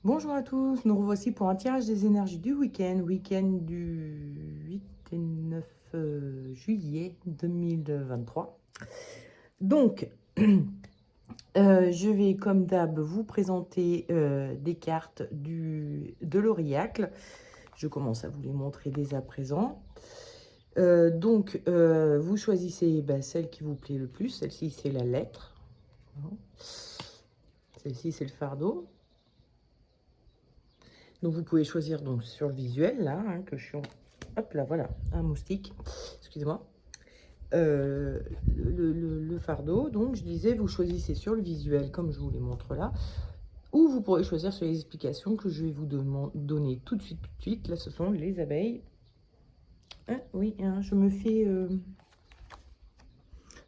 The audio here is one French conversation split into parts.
Bonjour à tous, nous revoici pour un tirage des énergies du week-end du 8 et 9 juillet 2023. Donc, je vais comme d'hab vous présenter des cartes de l'Auriacle. Je commence à vous les montrer dès à présent. Vous choisissez celle qui vous plaît le plus. Celle-ci, c'est la lettre. Celle-ci, c'est le fardeau. Donc, vous pouvez choisir donc sur le visuel, là, que je suis en... Hop là, voilà, un moustique. Excusez-moi. Le fardeau, donc, je disais, vous choisissez sur le visuel, comme je vous les montre là, ou vous pourrez choisir sur les explications que je vais vous donner tout de suite. Là, ce sont les abeilles. Oui, je me fais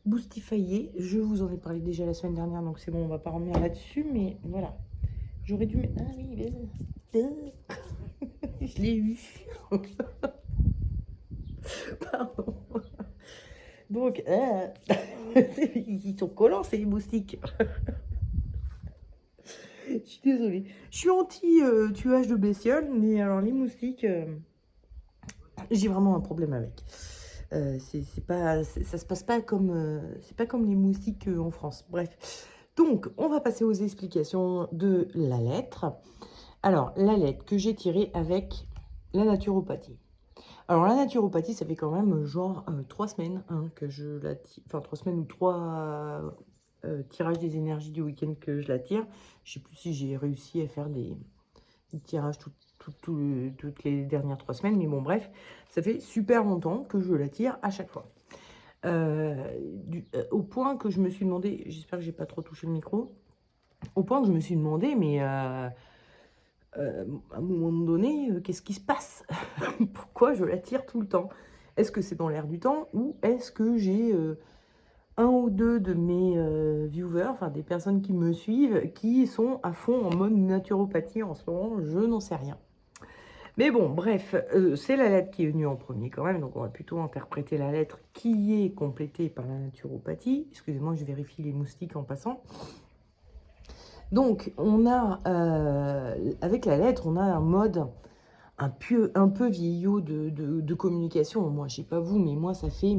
boostifailler. Je vous en ai parlé déjà la semaine dernière, donc c'est bon, on va pas revenir là-dessus, mais voilà. J'aurais dû mettre... Ah oui, je l'ai eu. Pardon. Donc, ils sont collants, ces moustiques. Je suis désolée. Je suis anti-tuage de bestioles, mais alors les moustiques, j'ai vraiment un problème avec. Ça se passe pas comme... c'est pas comme les moustiques en France. Bref. Donc, on va passer aux explications de la lettre. Alors, la lettre que j'ai tirée avec la naturopathie. Alors, la naturopathie, ça fait quand même genre 3 semaines que je la tire. Enfin, 3 semaines ou 3 tirages des énergies du week-end que je la tire. Je sais plus si j'ai réussi à faire des tirages toutes les dernières 3 semaines. Mais bon, bref, ça fait super longtemps que je la tire à chaque fois. Au point que je me suis demandé, j'espère que j'ai pas trop touché le micro, au point que je me suis demandé, mais... à un moment donné, qu'est-ce qui se passe? Pourquoi je la tire tout le temps? Est-ce que c'est dans l'air du temps ou est-ce que j'ai un ou deux de mes viewers, enfin des personnes qui me suivent, qui sont à fond en mode naturopathie en ce moment? Je n'en sais rien. Mais bon, bref, c'est la lettre qui est venue en premier quand même, donc on va plutôt interpréter la lettre qui est complétée par la naturopathie. Excusez-moi, je vérifie les moustiques en passant. Donc, on a, avec la lettre, on a un mode un peu vieillot de communication. Moi, je sais pas vous, mais moi, ça fait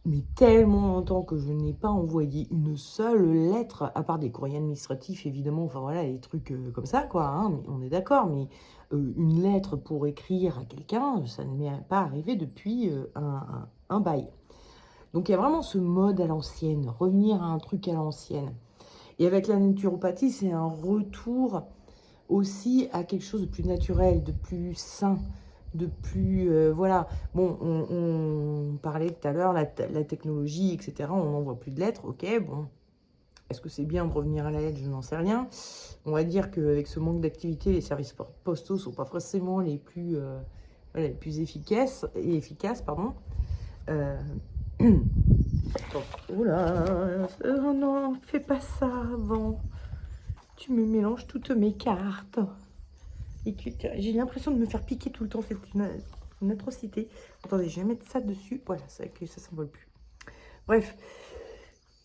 mais tellement longtemps que je n'ai pas envoyé une seule lettre, à part des courriers administratifs, évidemment, enfin voilà, des trucs comme ça, quoi, mais on est d'accord, mais une lettre pour écrire à quelqu'un, ça ne m'est pas arrivé depuis un bail. Donc, il y a vraiment ce mode à l'ancienne, revenir à un truc à l'ancienne. Et avec la naturopathie, c'est un retour aussi à quelque chose de plus naturel, de plus sain, de plus... voilà. Bon, on parlait tout à l'heure, la technologie, etc. On n'envoie plus de lettres, ok, bon. Est-ce que c'est bien de revenir à la lettre? Je n'en sais rien. On va dire qu'avec ce manque d'activité, les services postaux ne sont pas forcément les plus, voilà, les plus efficaces. Pardon. Oula, non, fais pas ça avant. Tu me mélanges toutes mes cartes. J'ai l'impression de me faire piquer tout le temps. C'est une atrocité. Attendez, je vais mettre ça dessus. Voilà, ça ne s'envole plus. Bref.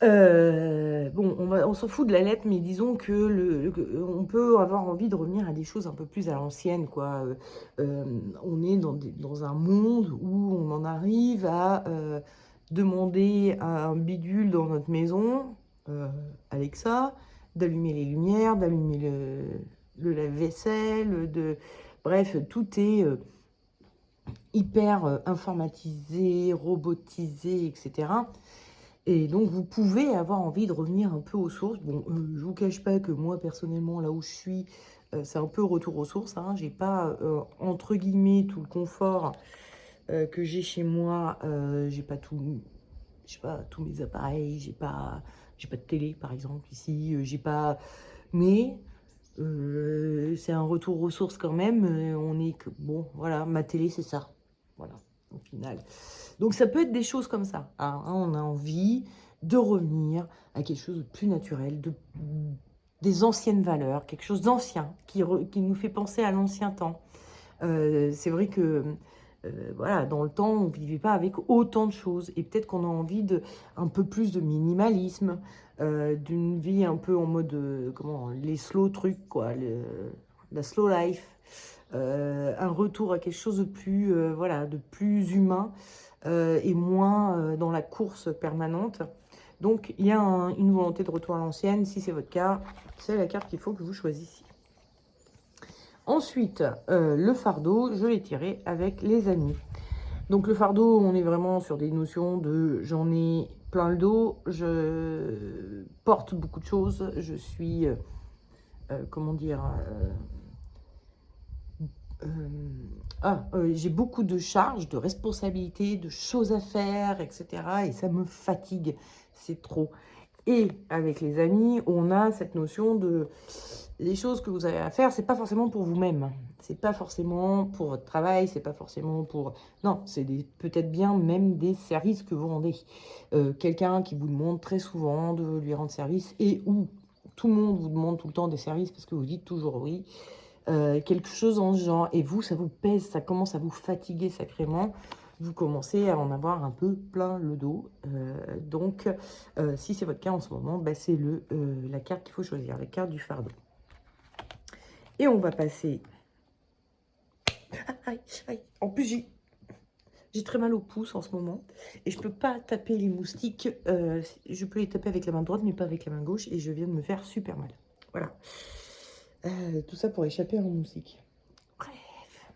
Bon, on s'en fout de la lettre, mais disons que on peut avoir envie de revenir à des choses un peu plus à l'ancienne, quoi. On est dans un monde où on en arrive à demander à un bidule dans notre maison, Alexa, d'allumer les lumières, d'allumer le lave-vaisselle, bref, tout est hyper informatisé, robotisé, etc. Et donc, vous pouvez avoir envie de revenir un peu aux sources. Bon, je vous cache pas que moi, personnellement, là où je suis, c'est un peu retour aux sources. J'ai pas, entre guillemets, tout le confort que j'ai chez moi. J'ai pas tous mes appareils. J'ai pas de télé, par exemple, ici. J'ai pas... Mais c'est un retour aux sources quand même. On est que... Bon, voilà, ma télé, c'est ça. Voilà, au final. Donc, ça peut être des choses comme ça. On a envie de revenir à quelque chose de plus naturel, des anciennes valeurs, quelque chose d'ancien, qui nous fait penser à l'ancien temps. C'est vrai que, voilà, dans le temps, on ne vivait pas avec autant de choses. Et peut-être qu'on a envie de un peu plus de minimalisme, d'une vie un peu en mode, comment, les slow trucs, quoi, la slow life. Un retour à quelque chose de plus, voilà, de plus humain et moins dans la course permanente. Donc, il y a une volonté de retour à l'ancienne. Si c'est votre cas, c'est la carte qu'il faut que vous choisissiez. Ensuite, le fardeau, je l'ai tiré avec les amis. Donc, le fardeau, on est vraiment sur des notions de j'en ai plein le dos, je porte beaucoup de choses, je suis, comment dire, j'ai beaucoup de charges, de responsabilités, de choses à faire, etc. Et ça me fatigue, c'est trop. Et avec les amis, on a cette notion de les choses que vous avez à faire, c'est pas forcément pour vous-même. C'est pas forcément pour votre travail, c'est pas forcément pour... Non, c'est peut-être bien même des services que vous rendez. Quelqu'un qui vous demande très souvent de lui rendre service et où tout le monde vous demande tout le temps des services parce que vous dites toujours oui. Quelque chose en ce genre, et vous, ça vous pèse, ça commence à vous fatiguer sacrément, vous commencez à en avoir un peu plein le dos. Donc, si c'est votre cas en ce moment, bah, c'est la carte qu'il faut choisir, la carte du fardeau. Et on va passer... Aïe, aïe. En plus, j'ai très mal au pouce en ce moment, et je peux pas taper les moustiques, je peux les taper avec la main droite, mais pas avec la main gauche, et je viens de me faire super mal. Voilà. Tout ça pour échapper à un moustique. Bref.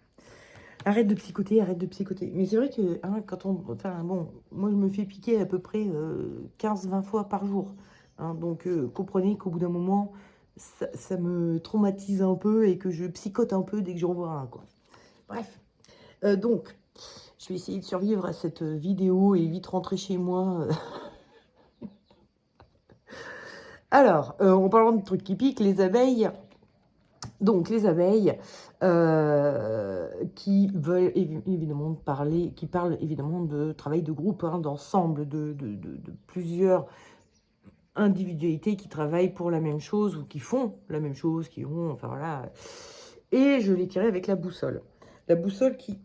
Arrête de psychoter, arrête de psychoter. Mais c'est vrai que hein, quand on... Enfin bon, moi je me fais piquer à peu près 15-20 fois par jour. Hein, donc comprenez qu'au bout d'un moment, ça me traumatise un peu et que je psychote un peu dès que j'en vois un, quoi. Bref. Donc, je vais essayer de survivre à cette vidéo et vite rentrer chez moi. Alors, en parlant de trucs qui piquent, les abeilles... Donc, les abeilles qui veulent évidemment parler, qui parlent évidemment de travail de groupe, hein, d'ensemble, de plusieurs individualités qui travaillent pour la même chose ou qui font la même chose, qui ont, enfin voilà. Et je l'ai tiré avec la boussole. La boussole qui...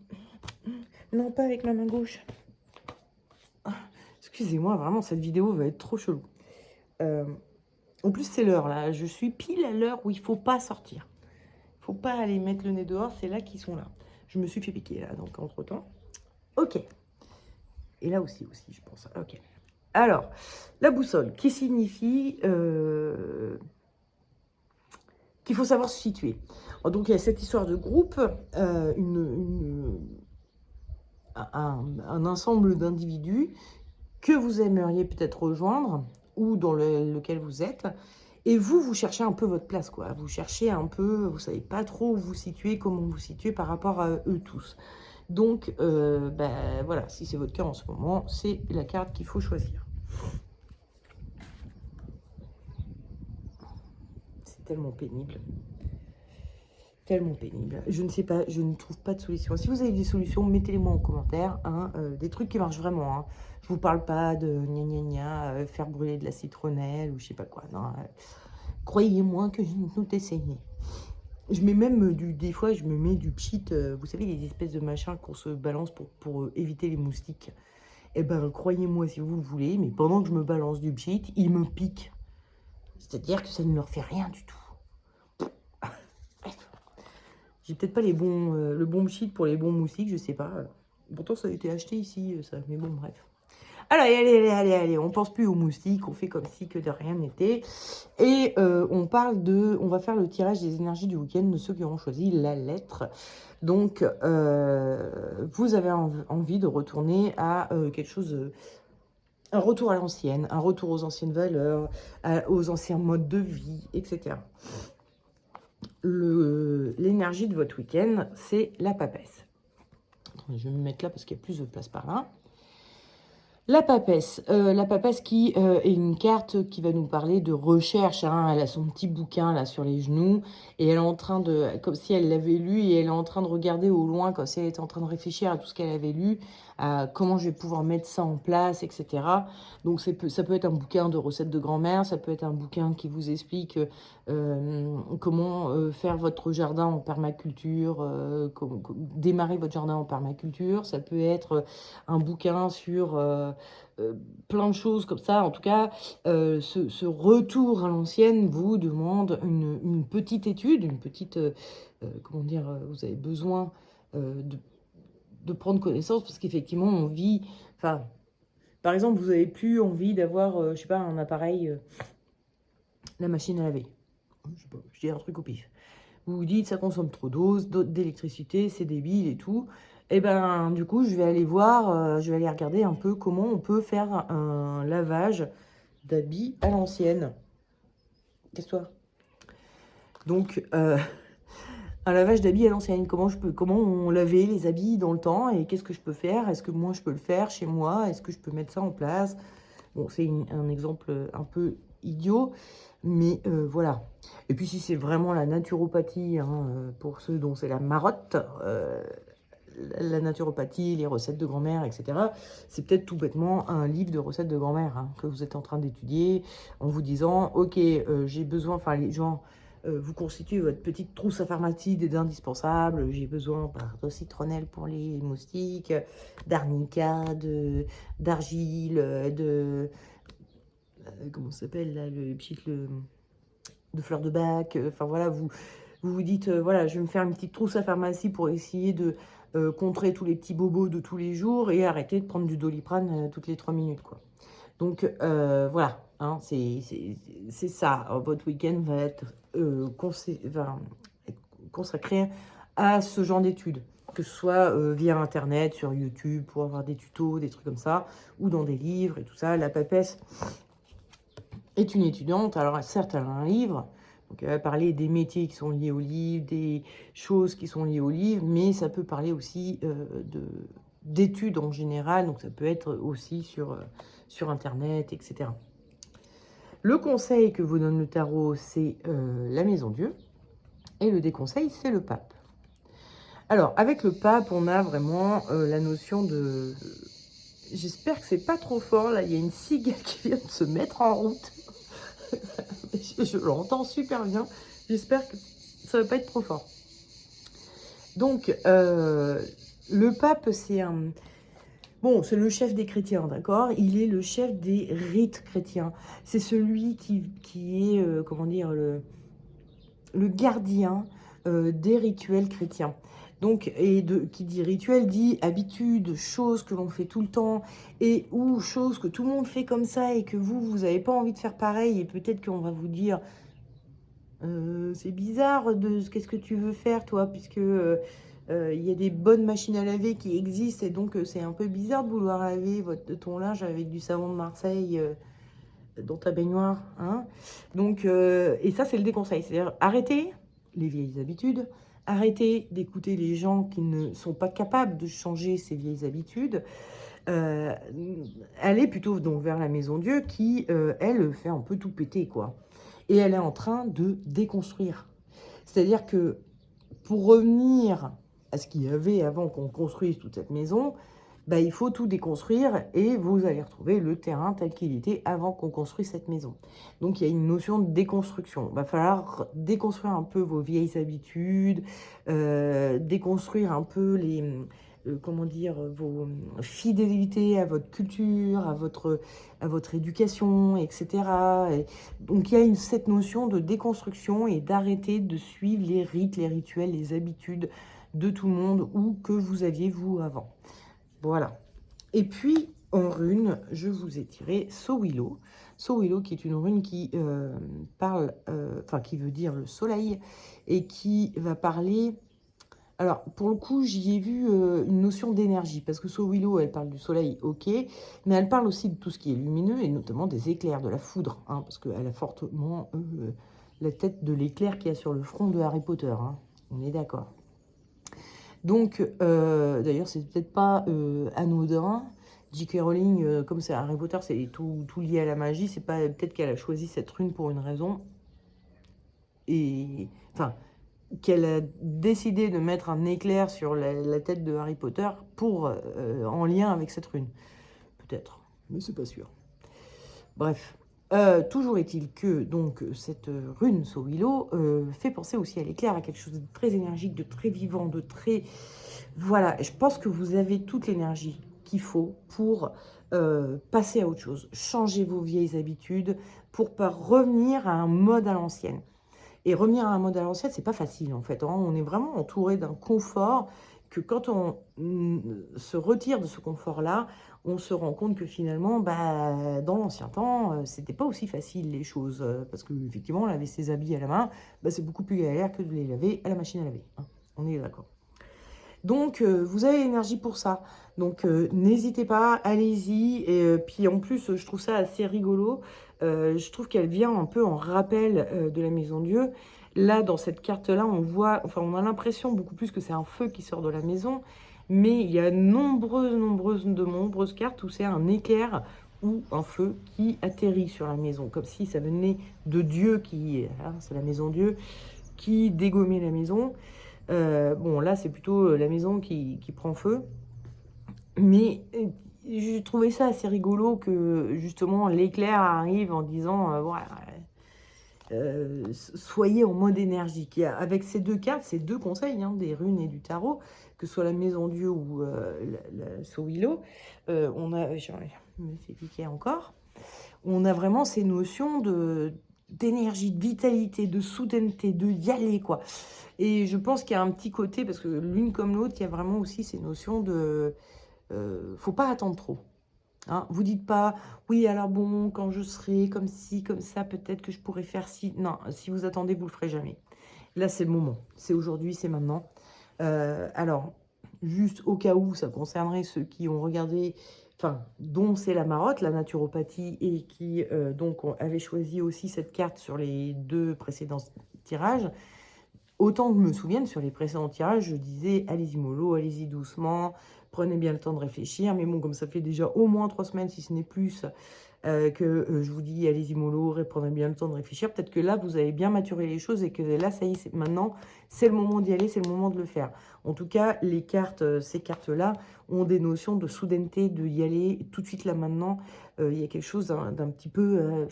Non, pas avec ma main gauche. Excusez-moi, vraiment, cette vidéo va être trop chelou. En plus, c'est l'heure, là. Je suis pile à l'heure où il ne faut pas sortir. Faut pas aller mettre le nez dehors, c'est là qu'ils sont là. Je me suis fait piquer là, donc entre-temps. Ok. Et là aussi, je pense. Ok. Alors, la boussole, qui signifie qu'il faut savoir se situer. Donc, il y a cette histoire de groupe, un ensemble d'individus que vous aimeriez peut-être rejoindre ou dans lequel vous êtes. Et vous cherchez un peu votre place, quoi. Vous cherchez un peu, vous savez pas trop où vous situez, comment vous situez par rapport à eux tous. Donc, ben, voilà, si c'est votre cas en ce moment, c'est la carte qu'il faut choisir. C'est tellement pénible. Tellement pénible. Je ne sais pas, je ne trouve pas de solution. Si vous avez des solutions, mettez-les-moi en commentaire. Hein, des trucs qui marchent vraiment. Hein. Je vous parle pas de gna gna gna, faire brûler de la citronnelle ou je sais pas quoi. Non, croyez-moi que j'ai tout essayé. Je mets même des fois, je me mets du pchit, vous savez, les espèces de machins qu'on se balance pour éviter les moustiques. Eh ben, croyez-moi si vous le voulez, mais pendant que je me balance du pchit, il me pique. C'est-à-dire que ça ne leur fait rien du tout. Bref. J'ai peut-être pas le bon pchit pour les bons moustiques, je sais pas. Pourtant, ça a été acheté ici, ça. Mais bon, bref. Allez, on pense plus aux moustiques, on fait comme si que de rien n'était. Et on va faire le tirage des énergies du week-end de ceux qui auront choisi la lettre. Donc, vous avez envie de retourner à quelque chose, un retour à l'ancienne, un retour aux anciennes valeurs, aux anciens modes de vie, etc. L'énergie de votre week-end, c'est la papesse. Je vais me mettre là parce qu'il y a plus de place par là. La papesse qui est une carte qui va nous parler de recherche. Hein. Elle a son petit bouquin là sur les genoux et elle est en train de, comme si elle l'avait lu et elle est en train de regarder au loin, comme si elle était en train de réfléchir à tout ce qu'elle avait lu, à comment je vais pouvoir mettre ça en place, etc. Donc ça peut être un bouquin de recettes de grand-mère, ça peut être un bouquin qui vous explique comment faire votre jardin en permaculture, démarrer votre jardin en permaculture. Ça peut être un bouquin sur plein de choses comme ça. En tout cas, ce retour à l'ancienne vous demande une petite étude, une petite, comment dire, vous avez besoin de prendre connaissance parce qu'effectivement, on vit, enfin, par exemple, vous n'avez plus envie d'avoir, je sais pas, un appareil, la machine à laver. Je sais pas, je dis un truc au pif. Vous vous dites, ça consomme trop d'eau, d'électricité, c'est débile et tout. Et ben, du coup, je vais aller voir, je vais aller regarder un peu comment on peut faire un lavage d'habits à l'ancienne. Qu'est-ce que toi? Donc, un lavage d'habits à l'ancienne. Comment on lavait les habits dans le temps et qu'est-ce que je peux faire? Est-ce que moi je peux le faire chez moi? Est-ce que je peux mettre ça en place? Bon, c'est un exemple un peu idiot, mais voilà. Et puis si c'est vraiment la naturopathie, hein, pour ceux dont c'est la marotte, la naturopathie, les recettes de grand-mère, etc., c'est peut-être tout bêtement un livre de recettes de grand-mère hein, que vous êtes en train d'étudier en vous disant, ok, j'ai besoin, enfin les gens, vous constituez votre petite trousse à pharmacie des indispensables, j'ai besoin de citronnelle pour les moustiques, d'arnica, d'argile, comment ça s'appelle là, de fleurs de bac, enfin voilà, vous dites, voilà, je vais me faire une petite trousse à pharmacie pour essayer de contrer tous les petits bobos de tous les jours et arrêter de prendre du Doliprane toutes les 3 minutes, quoi. Donc, voilà, hein, c'est ça. Votre week-end va être consacré à ce genre d'études, que ce soit via Internet, sur YouTube, pour avoir des tutos, des trucs comme ça, ou dans des livres et tout ça. La papesse est une étudiante, alors certes, elle a un livre, donc elle va parler des métiers qui sont liés au livre, des choses qui sont liées au livre, mais ça peut parler aussi d'études en général, donc ça peut être aussi sur Internet, etc. Le conseil que vous donne le tarot, c'est la Maison Dieu, et le déconseil, c'est le pape. Alors, avec le pape, on a vraiment la notion de... J'espère que c'est pas trop fort, là, il y a une cigale qui vient de se mettre en route. Je l'entends super bien. J'espère que ça va pas être trop fort. Donc, le pape, c'est un... Bon, c'est le chef des chrétiens, d'accord? Il est le chef des rites chrétiens. C'est celui qui est, comment dire, le gardien des rituels chrétiens. Donc, qui dit rituel, dit habitude, choses que l'on fait tout le temps, et ou choses que tout le monde fait comme ça, et que vous n'avez pas envie de faire pareil, et peut-être qu'on va vous dire, c'est bizarre, qu'est-ce que tu veux faire, toi, puisque il y a des bonnes machines à laver qui existent, et donc c'est un peu bizarre de vouloir laver ton linge avec du savon de Marseille dans ta baignoire. Hein. Donc, et ça, c'est le déconseil. C'est-à-dire, arrêtez les vieilles habitudes, arrêtez d'écouter les gens qui ne sont pas capables de changer ces vieilles habitudes. Allez plutôt donc vers la Maison Dieu qui, elle, fait un peu tout péter, quoi. Et elle est en train de déconstruire. C'est-à-dire que pour revenir à ce qu'il y avait avant qu'on construise toute cette maison, bah, il faut tout déconstruire et vous allez retrouver le terrain tel qu'il était avant qu'on construise cette maison. Donc il y a une notion de déconstruction. Il va falloir déconstruire un peu vos vieilles habitudes, déconstruire un peu comment dire, vos fidélités à votre culture, à votre éducation, etc. Et donc il y a cette notion de déconstruction et d'arrêter de suivre les rites, les rituels, les habitudes de tout le monde ou que vous aviez vous avant. Voilà. Et puis, en rune, je vous ai tiré Sowilo. Sowilo, qui est une rune qui parle, enfin, qui veut dire le soleil, et qui va parler... Alors, pour le coup, j'y ai vu une notion d'énergie, parce que Sowilo, elle parle du soleil, ok, mais elle parle aussi de tout ce qui est lumineux, et notamment des éclairs, de la foudre, hein, parce qu'elle a fortement la tête de l'éclair qu'il y a sur le front de Harry Potter, hein, on est d'accord. Donc, d'ailleurs, c'est peut-être pas anodin. J.K. Rowling, comme c'est Harry Potter, c'est tout lié à la magie. C'est pas peut-être qu'elle a choisi cette rune pour une raison. Et enfin, qu'elle a décidé de mettre un éclair sur la tête de Harry Potter pour, en lien avec cette rune. Peut-être, mais c'est pas sûr. Bref, toujours est-il que donc cette rune Sowilo fait penser aussi à l'éclair, à quelque chose de très énergique, de très vivant, de très... Voilà, je pense que vous avez toute l'énergie qu'il faut pour passer à autre chose, changer vos vieilles habitudes, pour pas revenir à un mode à l'ancienne. Et revenir à un mode à l'ancienne, c'est pas facile en fait, hein. On est vraiment entouré d'un confort que quand on se retire de ce confort-là, on se rend compte que finalement, bah, dans l'ancien temps, c'était pas aussi facile les choses. Parce qu'effectivement, laver ses habits à la main, bah, c'est beaucoup plus galère que de les laver à la machine à laver, hein. On est d'accord. Donc, vous avez l'énergie pour ça. Donc, n'hésitez pas, allez-y. Et puis, en plus, je trouve ça assez rigolo. Je trouve qu'elle vient un peu en rappel de la Maison Dieu. Là, dans cette carte-là, on voit, enfin, on a l'impression beaucoup plus que c'est un feu qui sort de la maison. Mais il y a de nombreuses cartes où c'est un éclair ou un feu qui atterrit sur la maison. Comme si ça venait de Dieu, hein, c'est la Maison Dieu, qui dégommait la maison. Bon, là, c'est plutôt la maison qui prend feu. Mais j'ai trouvé ça assez rigolo que, justement, l'éclair arrive en disant, voilà, soyez en mode énergique. Avec ces deux cartes, ces deux conseils, hein, des runes et du tarot, que ce soit la Maison Dieu ou la Sowilo, on a... Je me fais piquer encore. On a vraiment ces notions d'énergie, de vitalité, de soudaineté, de y aller, quoi. Et je pense qu'il y a un petit côté, parce que l'une comme l'autre, il y a vraiment aussi ces notions de... faut pas attendre trop. Hein. Vous dites pas, oui, alors bon, quand je serai comme ci, comme ça, peut-être que je pourrais faire ci. Non, si vous attendez, vous le ferez jamais. Là, c'est le moment. C'est aujourd'hui, c'est maintenant. Alors, juste au cas où, ça concernerait ceux qui ont regardé, enfin, dont c'est la marotte, la naturopathie, et qui donc avaient choisi aussi cette carte sur les 2 précédents tirages. Autant que je me souvienne, sur les précédents tirages, je disais, allez-y mollo, allez-y doucement, prenez bien le temps de réfléchir. Mais bon, comme ça fait déjà au moins 3 semaines, si ce n'est plus, que je vous dis, allez-y mollo, prenez bien le temps de réfléchir. Peut-être que là, vous avez bien maturé les choses et que là, ça y est, maintenant, c'est le moment d'y aller, c'est le moment de le faire. En tout cas, les cartes, ces cartes-là ont des notions de soudaineté, de y aller tout de suite, là, maintenant. Il y a quelque chose d'un petit peu...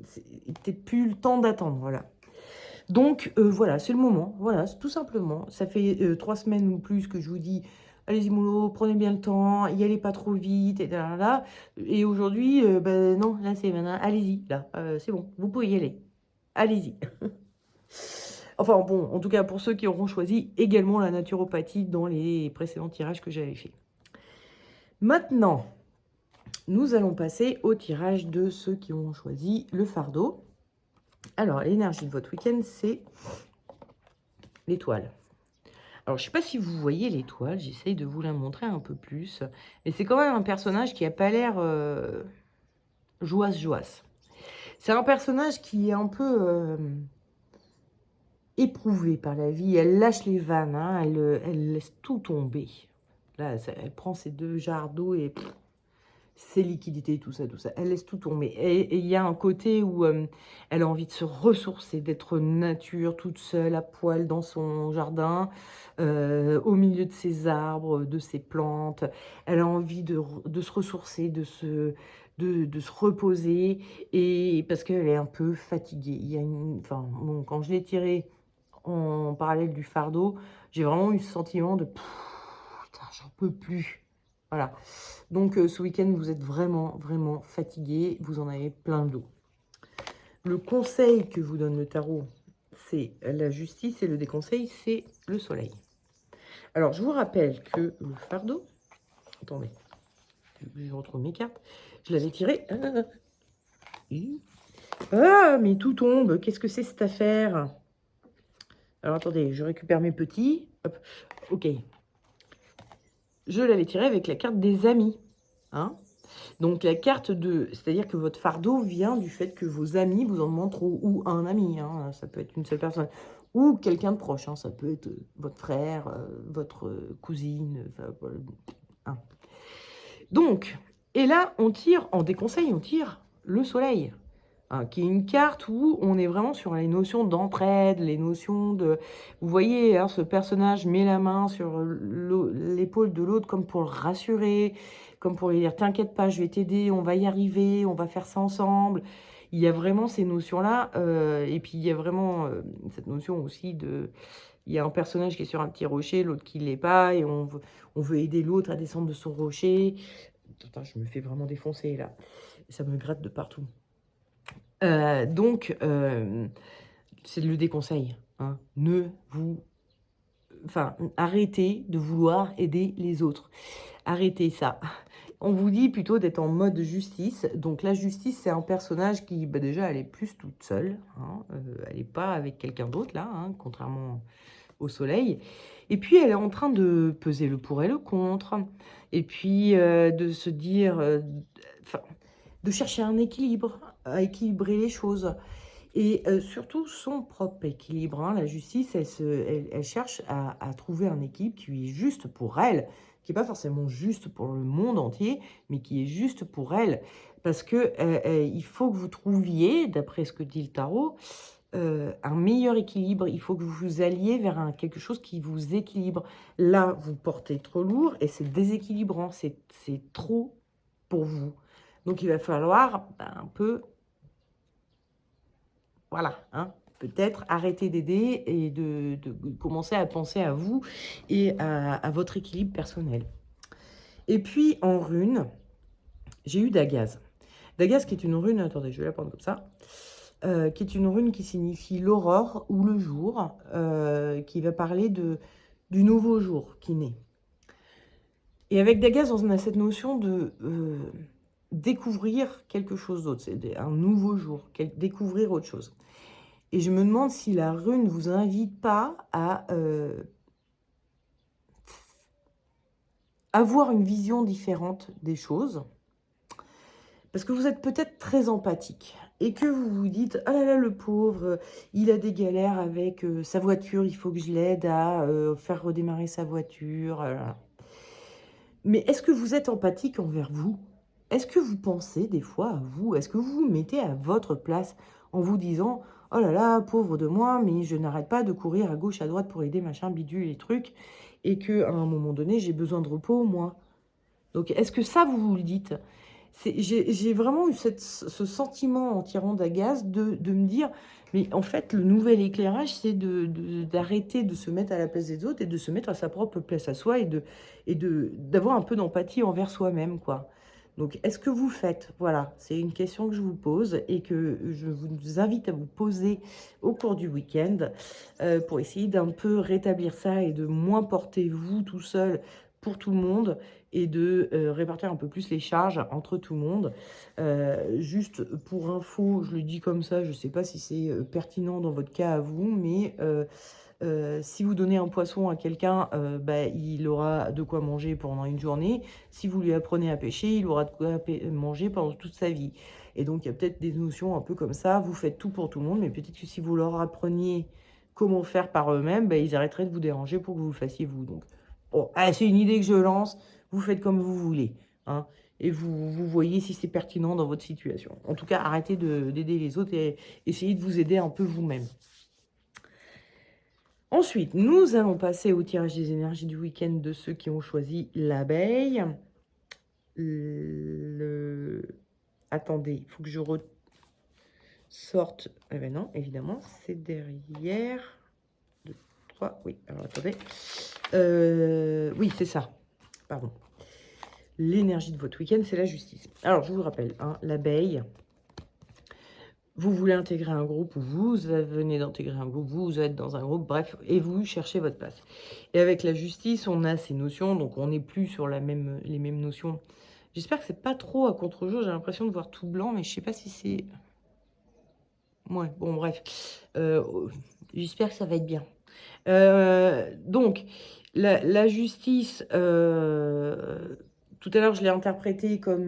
c'était plus le temps d'attendre, voilà. Donc, voilà, c'est le moment. Voilà, tout simplement. Ça fait 3 semaines ou plus que je vous dis, allez-y, mollo, prenez bien le temps, y allez pas trop vite, et là. Et aujourd'hui, ben non, là, c'est maintenant, allez-y, là, c'est bon, vous pouvez y aller. Allez-y. Enfin, bon, en tout cas, pour ceux qui auront choisi également la naturopathie dans les précédents tirages que j'avais fait. Maintenant, nous allons passer au tirage de ceux qui ont choisi le fardeau. Alors, l'énergie de votre week-end, c'est l'étoile. Alors, je ne sais pas si vous voyez l'étoile, j'essaye de vous la montrer un peu plus. Mais c'est quand même un personnage qui n'a pas l'air jouasse. C'est un personnage qui est un peu éprouvé par la vie. Elle lâche les vannes, hein, elle laisse tout tomber. Là, elle prend ses 2 jarres d'eau et... ses liquidités, tout ça, elle laisse tout tomber. Et il y a un côté où elle a envie de se ressourcer, d'être nature, toute seule, à poil, dans son jardin, au milieu de ses arbres, de ses plantes. Elle a envie de se ressourcer, de se reposer, et parce qu'elle est un peu fatiguée. Il y a enfin, bon, quand je l'ai tiré en parallèle du fardeau, j'ai vraiment eu ce sentiment de... Putain, j'en peux plus. Voilà. Donc, ce week-end, vous êtes vraiment, vraiment fatigué. Vous en avez plein le dos. Le conseil que vous donne le tarot, c'est la justice. Et le déconseil, c'est le soleil. Alors, je vous rappelle que le fardeau... Attendez. Je retrouve mes cartes. Je l'avais tiré. Ah, mais tout tombe. Qu'est-ce que c'est cette affaire? Alors, attendez. Je récupère mes petits. Hop. Ok. Je l'avais tiré avec la carte des amis. Hein? Donc, la carte de... C'est-à-dire que votre fardeau vient du fait que vos amis vous en montrent, ou un ami, hein, ça peut être une seule personne, ou quelqu'un de proche, hein, ça peut être votre frère, votre cousine, voilà, hein. Donc, et là, on tire, en déconseil, on tire le soleil. hein, qui est une carte où on est vraiment sur les notions d'entraide, les notions de vous voyez, hein, ce personnage met la main sur l'épaule de l'autre comme pour le rassurer, comme pour lui dire: «T'inquiète pas, je vais t'aider, on va y arriver, on va faire ça ensemble». Il y a vraiment ces notions-là, et puis il y a vraiment, cette notion aussi de il y a un personnage qui est sur un petit rocher, l'autre qui l'est pas et on veut aider l'autre à descendre de son rocher. Attends, je me fais vraiment défoncer là. Ça me gratte de partout. Donc c'est le déconseil, hein. Ne vous enfin, arrêtez de vouloir aider les autres. Arrêtez ça. On vous dit plutôt d'être en mode justice. Donc la justice, c'est un personnage qui, bah, déjà, elle est plus toute seule, hein, elle est pas avec quelqu'un d'autre là, hein, contrairement au soleil. Et puis elle est en train de peser le pour et le contre et puis, de se dire, enfin, de chercher un équilibre, à équilibrer les choses et surtout son propre équilibre, hein. La justice, elle cherche à trouver un équilibre qui est juste pour elle, qui est pas forcément juste pour le monde entier, mais qui est juste pour elle. Parce que, il faut que vous trouviez, d'après ce que dit le tarot, un meilleur équilibre. Il faut que vous vous alliez vers quelque chose qui vous équilibre. Là, vous portez trop lourd et c'est déséquilibrant, c'est trop pour vous. Donc il va falloir, bah, un peu voilà, hein, peut-être arrêter d'aider et de commencer à penser à vous et à votre équilibre personnel. Et puis en rune, j'ai eu Dagaz. Dagaz qui est une rune, attendez, je vais la prendre comme ça, qui est une rune qui signifie l'aurore ou le jour, qui va parler du nouveau jour qui naît. Et avec Dagaz, on a cette notion de découvrir quelque chose d'autre, c'est un nouveau jour, découvrir autre chose. Et je me demande si la rune ne vous invite pas à avoir une vision différente des choses. Parce que vous êtes peut-être très empathique et que vous vous dites: «Ah là là, le pauvre, il a des galères avec, sa voiture, il faut que je l'aide à, faire redémarrer sa voiture, Mais est-ce que vous êtes empathique envers vous? Est-ce que vous pensez des fois à vous? Est-ce que vous vous mettez à votre place en vous disant: «Oh là là, pauvre de moi, mais je n'arrête pas de courir à gauche, à droite pour aider machin, bidule et trucs et qu'à un moment donné, j'ai besoin de repos moi». Donc est-ce que ça, vous vous le dites? J'ai vraiment eu ce sentiment en tirant d'Agathe de me dire: «Mais en fait, le nouvel éclairage, c'est d'arrêter de se mettre à la place des autres et de se mettre à sa propre place à soi d'avoir un peu d'empathie envers soi-même, quoi». Donc est-ce que vous faites? Voilà, c'est une question que je vous pose et que je vous invite à vous poser au cours du week-end, pour essayer d'un peu rétablir ça et de moins porter vous tout seul pour tout le monde et de, répartir un peu plus les charges entre tout le monde. Juste pour info, je le dis comme ça, je ne sais pas si c'est, pertinent dans votre cas à vous, mais si vous donnez un poisson à quelqu'un, bah, il aura de quoi manger pendant une journée. Si vous lui apprenez à pêcher, il aura de quoi manger pendant toute sa vie et donc il y a peut-être des notions un peu comme ça. Vous faites tout pour tout le monde, mais peut-être que si vous leur appreniez comment faire par eux-mêmes, bah, ils arrêteraient de vous déranger pour que vous le fassiez vous, donc bon, allez, c'est une idée que je lance, vous faites comme vous voulez, hein, et vous voyez si c'est pertinent dans votre situation. En tout cas, arrêtez d'aider les autres et essayez de vous aider un peu vous-même. Ensuite, nous allons passer au tirage des énergies du week-end de ceux qui ont choisi l'abeille. Attendez, il faut que je ressorte. Eh ben non, évidemment, c'est derrière. 2, 3, oui, alors attendez. Oui, c'est ça. Pardon. L'énergie de votre week-end, c'est la justice. Alors, je vous rappelle, hein, l'abeille, vous voulez intégrer un groupe, ou vous venez d'intégrer un groupe, vous êtes dans un groupe, bref, et vous cherchez votre place. Et avec la justice, on a ces notions, donc on n'est plus sur les mêmes notions. J'espère que c'est pas trop à contre-jour, j'ai l'impression de voir tout blanc, mais je sais pas si c'est... Ouais, bon, bref. J'espère que ça va être bien. Donc, la justice, tout à l'heure, je l'ai interprété comme,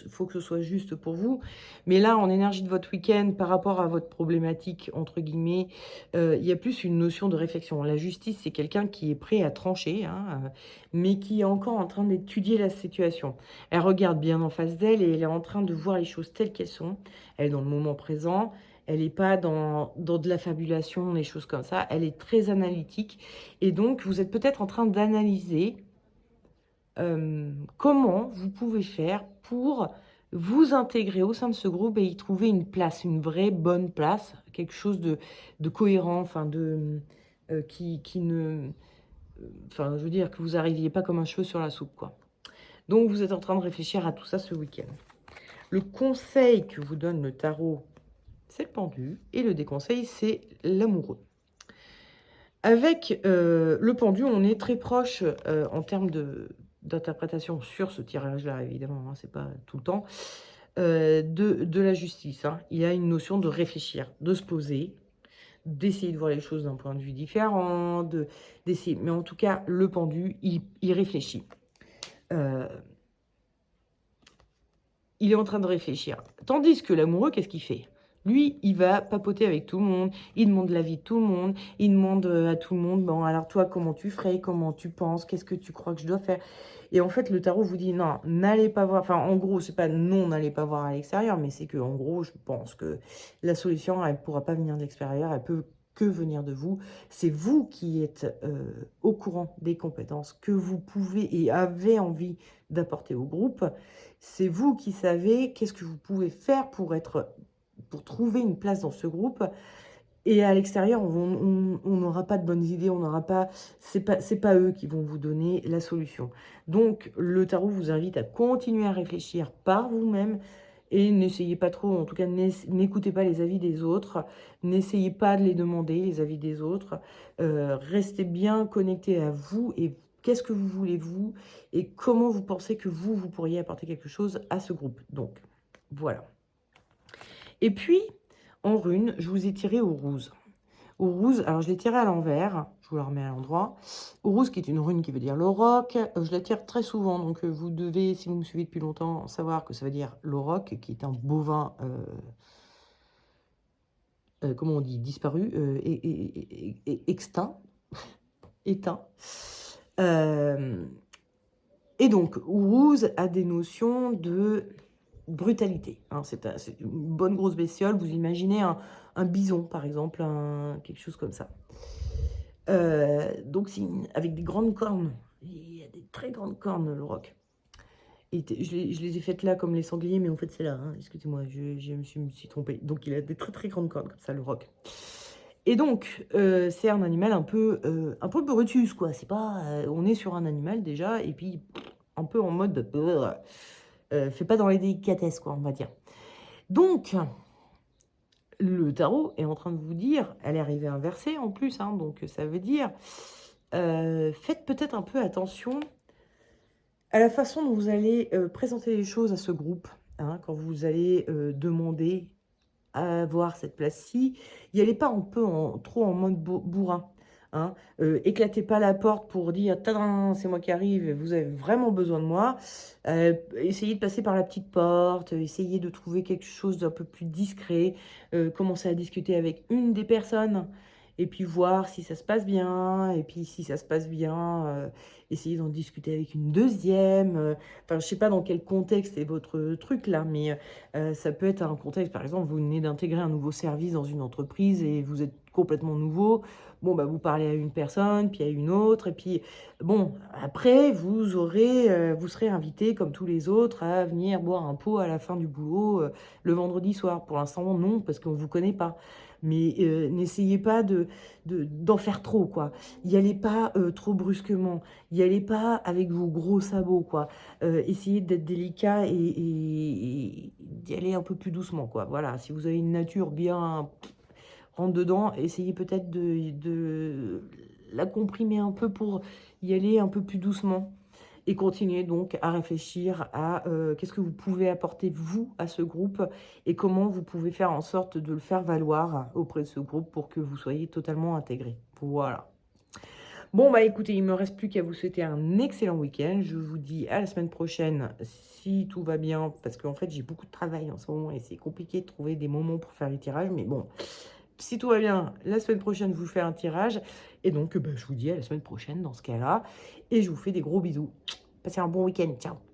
faut que ce soit juste pour vous. Mais là, en énergie de votre week-end, par rapport à votre «problématique» entre guillemets, il y a plus une notion de réflexion. La justice, c'est quelqu'un qui est prêt à trancher, hein, mais qui est encore en train d'étudier la situation. Elle regarde bien en face d'elle et elle est en train de voir les choses telles qu'elles sont. Elle est dans le moment présent, elle est pas dans de la fabulation, des choses comme ça. Elle est très analytique et donc vous êtes peut-être en train d'analyser comment vous pouvez faire pour vous intégrer au sein de ce groupe et y trouver une place, une vraie bonne place, quelque chose de cohérent, enfin qui ne enfin, je veux dire que vous arriviez pas comme un cheveu sur la soupe, quoi. Donc vous êtes en train de réfléchir à tout ça ce week-end. Le conseil que vous donne le tarot, c'est le pendu et le déconseil, c'est l'amoureux. Avec, le pendu, on est très proche, en termes d'interprétation sur ce tirage-là, évidemment, hein, c'est pas tout le temps, de la justice, hein. Il y a une notion de réfléchir, de se poser, d'essayer de voir les choses d'un point de vue différent, d'essayer mais en tout cas, le pendu, il réfléchit. Heu, il est en train de réfléchir. Tandis que l'amoureux, qu'est-ce qu'il fait? Lui, il va papoter avec tout le monde, il demande l'avis de tout le monde, il demande, à tout le monde: «Bon, alors toi, comment tu ferais? Comment tu penses? Qu'est-ce que tu crois que je dois faire?» Et en fait, le tarot vous dit: «Non, n'allez pas voir», enfin, en gros, c'est pas non, n'allez pas voir à l'extérieur, mais c'est que en gros, je pense que la solution, elle pourra pas venir de l'extérieur, elle peut que venir de vous. C'est vous qui êtes, au courant des compétences que vous pouvez et avez envie d'apporter au groupe. C'est vous qui savez qu'est-ce que vous pouvez faire pour trouver une place dans ce groupe et à l'extérieur, on n'aura pas de bonnes idées, on n'aura pas c'est pas eux qui vont vous donner la solution. Donc le tarot vous invite à continuer à réfléchir par vous-même et n'essayez pas trop, en tout cas n'écoutez pas les avis des autres, n'essayez pas de les demander, les avis des autres. Restez bien connectés à vous et qu'est-ce que vous voulez vous et comment vous pensez que vous pourriez apporter quelque chose à ce groupe. Donc voilà. Et puis, en rune, je vous ai tiré au rose. Au rose, alors je l'ai tiré à l'envers, je vous la remets à l'endroit. Au rose, qui est une rune qui veut dire l'auroch, je la tire très souvent, donc vous devez, si vous me suivez depuis longtemps, savoir que ça veut dire l'auroch, qui est un bovin, comment on dit, disparu, extinct, éteint. Et donc, Ourouz a des notions de brutalité, hein. C'est une bonne grosse bestiole. Vous imaginez un bison, par exemple, quelque chose comme ça. Donc, avec des grandes cornes. Il y a des très grandes cornes, le roc. Et je les ai faites là comme les sangliers, mais en fait, c'est là, hein. Excusez-moi, je me suis trompée. Donc, il a des très très grandes cornes, comme ça, le roc. Et donc, c'est un animal un peu Brutus, quoi. C'est pas, on est sur un animal déjà, et puis un peu en mode fait pas dans les délicatesses, quoi, on va dire. Donc, le tarot est en train de vous dire, elle est arrivée inversée en plus, hein, donc ça veut dire, faites peut-être un peu attention à la façon dont vous allez présenter les choses à ce groupe, hein, quand vous allez demander à avoir cette place-ci. Y allez pas un peu trop en mode bourrin, hein. Éclatez pas la porte pour dire: «Tadam, c'est moi qui arrive, vous avez vraiment besoin de moi». Essayez de passer par la petite porte, essayez de trouver quelque chose d'un peu plus discret, commencer à discuter avec une des personnes et puis voir si ça se passe bien et puis si ça se passe bien, essayez d'en discuter avec une deuxième. Enfin, je sais pas dans quel contexte est votre truc là, mais ça peut être un contexte, par exemple, vous venez d'intégrer un nouveau service dans une entreprise et vous êtes complètement nouveau. Bon, bah, vous parlez à une personne, puis à une autre, et puis bon, après, vous serez invité, comme tous les autres, à venir boire un pot à la fin du boulot le vendredi soir. Pour l'instant, non, parce qu'on ne vous connaît pas. Mais n'essayez pas d'en faire trop, quoi. Y allez pas trop brusquement. Y allez pas avec vos gros sabots, quoi. Essayez d'être délicat et d'y aller un peu plus doucement, quoi. Voilà, si vous avez une nature bien rentre dedans, essayez peut-être de la comprimer un peu pour y aller un peu plus doucement et continuer donc à réfléchir à qu'est-ce que vous pouvez apporter vous à ce groupe et comment vous pouvez faire en sorte de le faire valoir auprès de ce groupe pour que vous soyez totalement intégré. Voilà. Bon, bah, écoutez, il me reste plus qu'à vous souhaiter un excellent week-end. Je vous dis à la semaine prochaine si tout va bien, parce qu'en fait, j'ai beaucoup de travail en ce moment et c'est compliqué de trouver des moments pour faire les tirages. Mais bon, si tout va bien, la semaine prochaine, je vous fais un tirage. Et donc, bah, je vous dis à la semaine prochaine dans ce cas-là. Et je vous fais des gros bisous. Passez un bon week-end. Ciao.